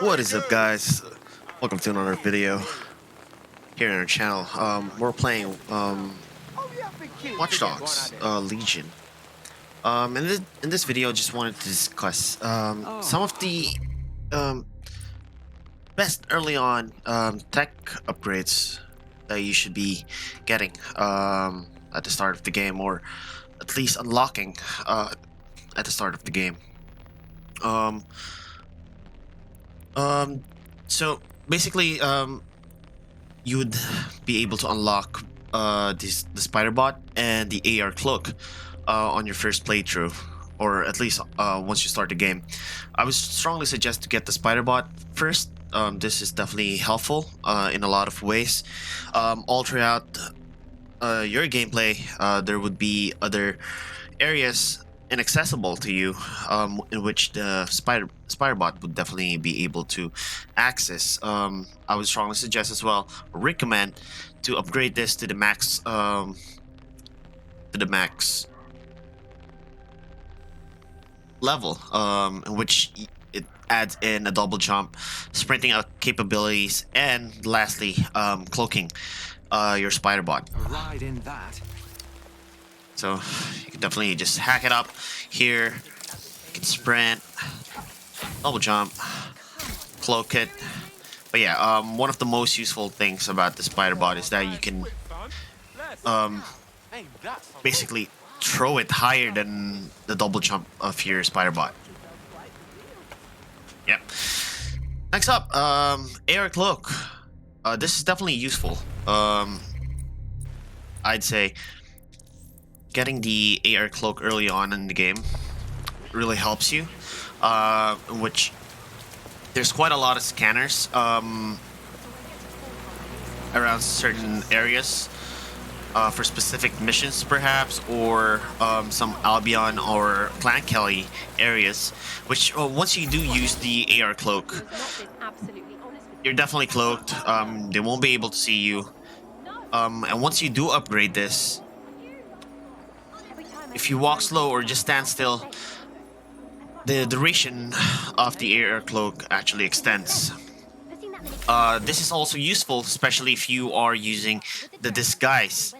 What is up, guys? Welcome to another video here on our channel. We're playing Watch Dogs Legion. In this video, I just wanted to discuss some of the um, best early on tech upgrades that you should be getting at the start of the game, or at least unlocking at the start of the game. Um, um, so basically, you would be able to unlock the spider bot and the AR cloak on your first playthrough, or at least once you start the game. I would strongly suggest to get the spider bot first. This is definitely helpful in a lot of ways. All throughout your gameplay, there would be other areas inaccessible to you, in which the spider bot would definitely be able to access. I would strongly suggest as well, recommend to upgrade this to the max, level, in which it adds in a double jump, sprinting capabilities, and lastly, cloaking your spider bot. Right in that. So you can definitely just hack it up here. You can sprint, double jump, cloak it. But yeah, one of the most useful things about the spider bot is that you can basically throw it higher than the double jump of your spider bot. Yep. Next up, AR cloak. This is definitely useful. I'd say getting the AR cloak early on in the game really helps you, in which there's quite a lot of scanners around certain areas for specific missions, perhaps, or some Albion or Clan Kelly areas, which once you do use the AR cloak, you're definitely cloaked. They won't be able to see you, and once you do upgrade this, if you walk slow or just stand still, the duration of the AR cloak actually extends. This is also useful, especially if you are using the disguise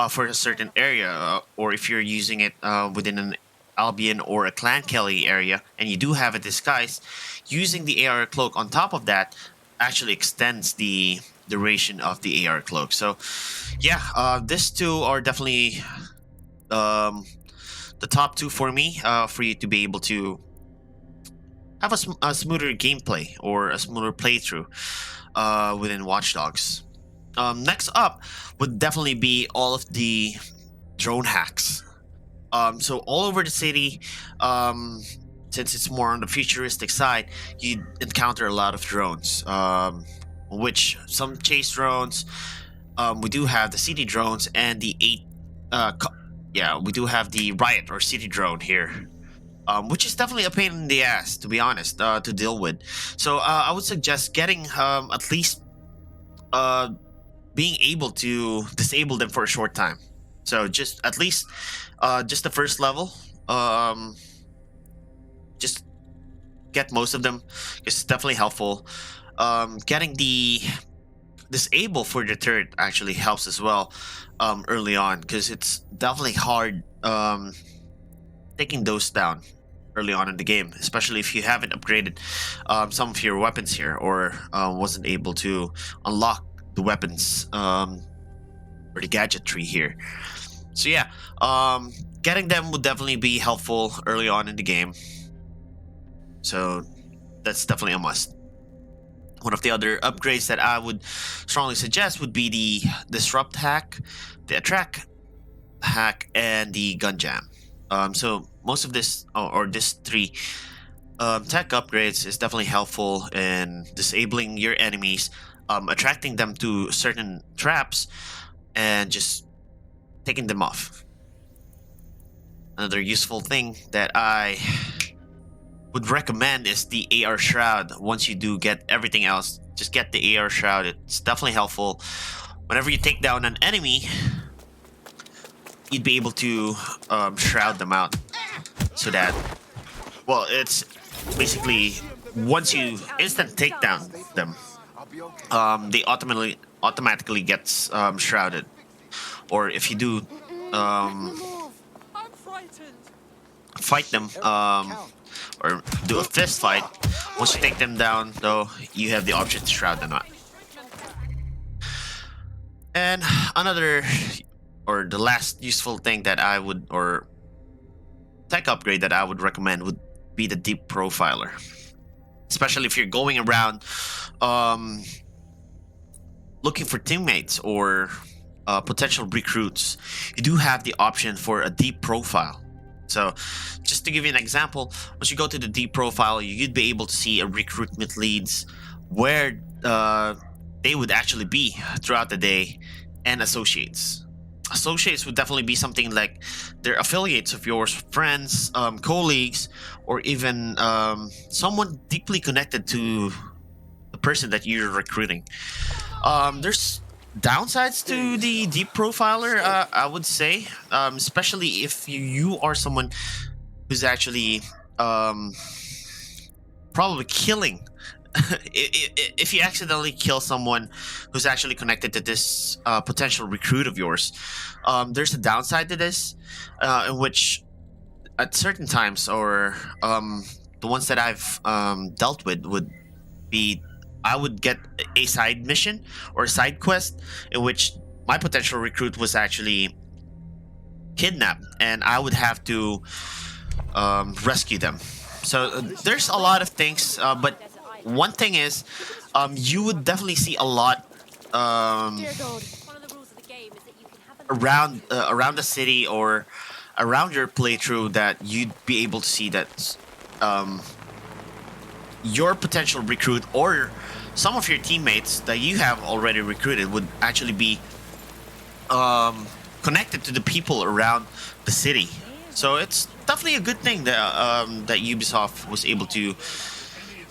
for a certain area, or if you're using it within an Albion or a Clan Kelly area, and you do have a disguise. Using the AR cloak on top of that actually extends the duration of the AR cloak. So, yeah, these two are definitely the top two for me, for you to be able to have a smoother gameplay or a smoother playthrough within Watch Dogs. Next up would definitely be all of the drone hacks. So all over the city, since it's more on the futuristic side, you encounter a lot of drones, which some chase drones. We do have the city drones and the we do have the riot or city drone here, which is definitely a pain in the ass, to be honest, to deal with. So I would suggest getting at least being able to disable them for a short time. So just at least just the first level, just get most of them. It's definitely helpful. Getting the disable for the turret actually helps as well early on, because it's definitely hard taking those down early on in the game, especially if you haven't upgraded some of your weapons here, or wasn't able to unlock the weapons or the gadget tree here. So yeah, getting them would definitely be helpful early on in the game. So that's definitely a must. One of the other upgrades that I would strongly suggest would be the disrupt hack, the attract hack, and the gun jam. So most of this, or this three tech upgrades, is definitely helpful in disabling your enemies, attracting them to certain traps, and just taking them off. Another useful thing that I would recommend is the AR shroud. Once you do get everything else, just get the AR shroud. It's definitely helpful. Whenever you take down an enemy, you'd be able to shroud them out, so that, well, it's basically once you instant take down them, they automatically gets shrouded. Or if you do um, fight them or do a fist fight, once you take them down, though, you have the option to shroud them out. And another, or the last useful thing that I would, or tech upgrade that I would recommend would be the deep profiler. Especially if you're going around um, looking for teammates or potential recruits, you do have the option for a deep profile. So, just to give you an example, once you go to the deep profile, you'd be able to see a recruitment leads where they would actually be throughout the day, and associates. Associates would definitely be something like they're affiliates of yours, friends, colleagues, or even someone deeply connected to the person that you're recruiting. There's downsides to the deep profiler, I would say, especially if you are someone who's actually um, probably killing. If you accidentally kill someone who's actually connected to this potential recruit of yours, there's a downside to this, in which at certain times, or the ones that I've dealt with, would be I would get a side mission or a side quest in which my potential recruit was actually kidnapped, and I would have to rescue them. So there's a lot of things, but one thing is, you would definitely see a lot um, around the city or around your playthrough that you'd be able to see that um, your potential recruit or some of your teammates that you have already recruited would actually be connected to the people around the city. So it's definitely a good thing that Ubisoft was able to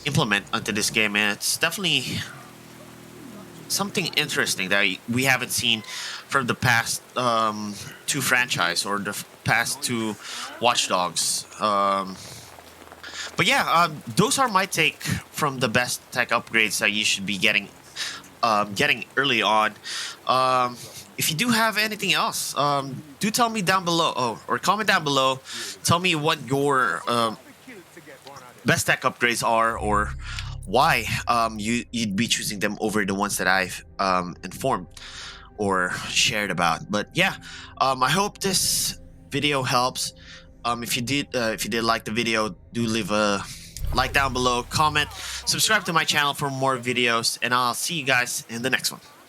implement onto this game, and it's definitely something interesting that we haven't seen from the past two franchise or the past two Watch Dogs. But yeah, those are my take from the best tech upgrades that you should be getting early on. If you do have anything else, do tell me down below, or comment down below. Tell me what your best tech upgrades are, or why you'd be choosing them over the ones that I've informed or shared about. But yeah, I hope this video helps. If you did like the video, do leave a like down below, comment, subscribe to my channel for more videos, and I'll see you guys in the next one.